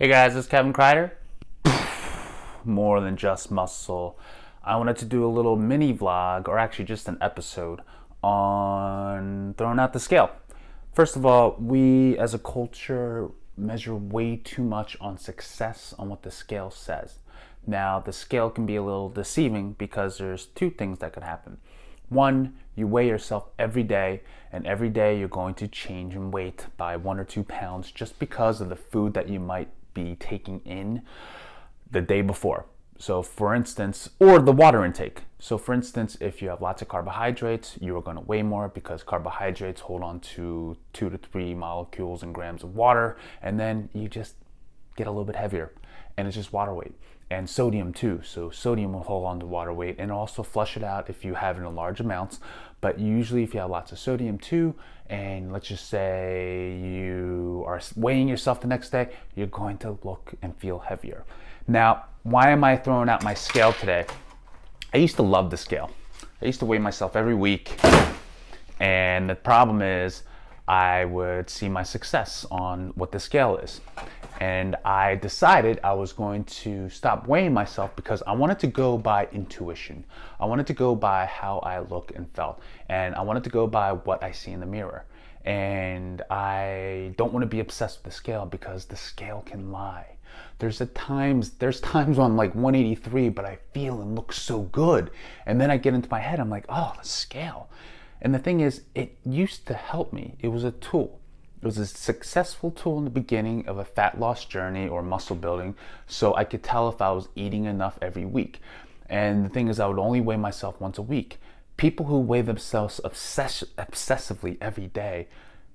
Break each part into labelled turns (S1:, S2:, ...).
S1: Hey guys, it's Kevin Kreider. More than just muscle. I wanted to do a little mini vlog, or actually just an episode, on throwing out the scale. First of all, we as a culture measure way too much on success on what the scale says. Now, the scale can be a little deceiving because there's two things that could happen. One, you weigh yourself every day, and every day you're going to change in weight by 1 or 2 pounds just because of the food that you might be taking in the day before. So for instance, or the water intake. So for instance, if you have lots of carbohydrates, you are going to weigh more because carbohydrates hold on to 2 to 3 molecules and grams of water, and then you just get a little bit heavier, and it's just water weight. And sodium too. So sodium will hold on to water weight and also flush it out if you have it in large amounts. But usually if you have lots of sodium too, and let's just say you are weighing yourself the next day, you're going to look and feel heavier. Now, why am I throwing out my scale today? I used to love the scale. I used to weigh myself every week. And the problem is I would see my success on what the scale is. And I decided I was going to stop weighing myself because I wanted to go by intuition. I wanted to go by how I look and felt. And I wanted to go by what I see in the mirror. And I don't want to be obsessed with the scale because the scale can lie. There's times when I'm like 183, but I feel and look so good. And then I get into my head, I'm like, oh, the scale. And the thing is, it used to help me. It was a tool. It was a successful tool in the beginning of a fat loss journey or muscle building, so I could tell if I was eating enough every week. And the thing is, I would only weigh myself once a week. People who weigh themselves obsessively every day,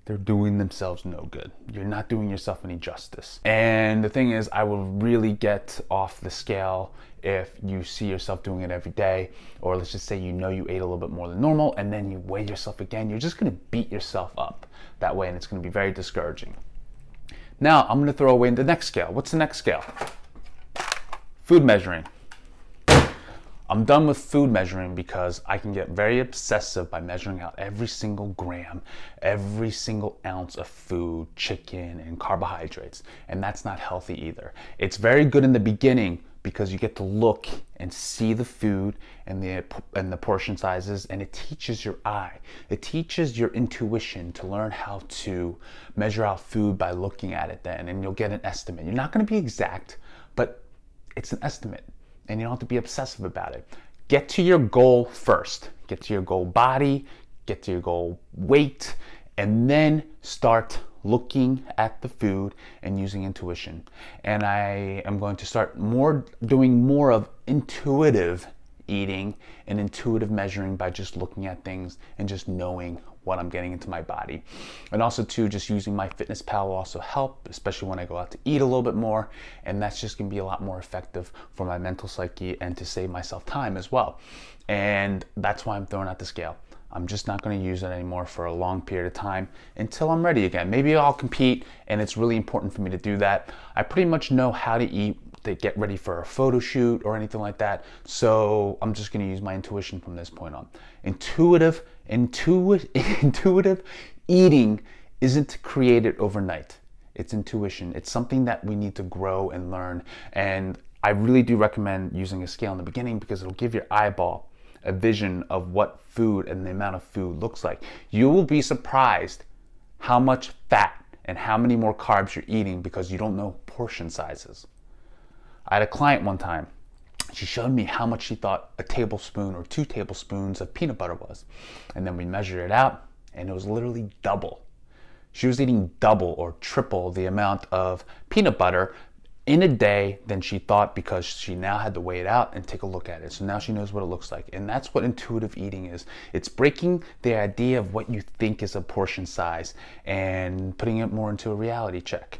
S1: they're doing themselves no good. You're not doing yourself any justice. And the thing is, I will really get off the scale if you see yourself doing it every day, or let's just say you know you ate a little bit more than normal and then you weigh yourself again. You're just gonna beat yourself up that way, and it's gonna be very discouraging. Now, I'm gonna throw away the next scale. What's the next scale? Food measuring. I'm done with food measuring because I can get very obsessive by measuring out every single gram, every single ounce of food, chicken, and carbohydrates. And that's not healthy either. It's very good in the beginning because you get to look and see the food and the portion sizes, and it teaches your eye. It teaches your intuition to learn how to measure out food by looking at it then, and you'll get an estimate. You're not gonna be exact, but it's an estimate. And you don't have to be obsessive about it. Get to your goal first. Get to your goal body, get to your goal weight, and then start looking at the food and using intuition. And I am going to start doing more of intuitive eating and intuitive measuring by just looking at things and just knowing what I'm getting into my body. And also too, just using MyFitnessPal will also help, especially when I go out to eat a little bit more, and that's just gonna be a lot more effective for my mental psyche and to save myself time as well. And that's why I'm throwing out the scale. I'm just not gonna use it anymore for a long period of time until I'm ready again. Maybe I'll compete, and it's really important for me to do that. I pretty much know how to eat to get ready for a photo shoot or anything like that. So I'm just gonna use my intuition from this point on. Intuitive eating isn't created overnight. It's intuition. It's something that we need to grow and learn. And I really do recommend using a scale in the beginning because it'll give your eyeball a vision of what food and the amount of food looks like. You will be surprised how much fat and how many more carbs you're eating because you don't know portion sizes. I had a client one time. She showed me how much she thought a tablespoon or 2 tablespoons of peanut butter was. And then we measured it out, and it was literally double. She was eating double or triple the amount of peanut butter in a day than she thought because she now had to weigh it out and take a look at it. So now she knows what it looks like. And that's what intuitive eating is. It's breaking the idea of what you think is a portion size and putting it more into a reality check.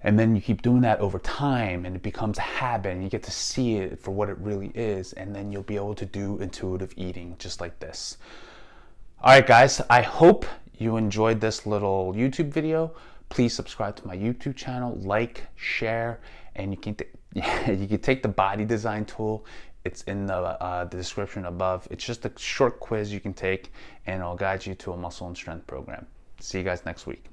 S1: And then you keep doing that over time, and it becomes a habit, and you get to see it for what it really is, and then you'll be able to do intuitive eating just like this. All right, guys, I hope you enjoyed this little YouTube video. Please subscribe to my YouTube channel, like, share, and you can take the body design tool. It's in the description above. It's just a short quiz you can take, and it'll guide you to a muscle and strength program. See you guys next week.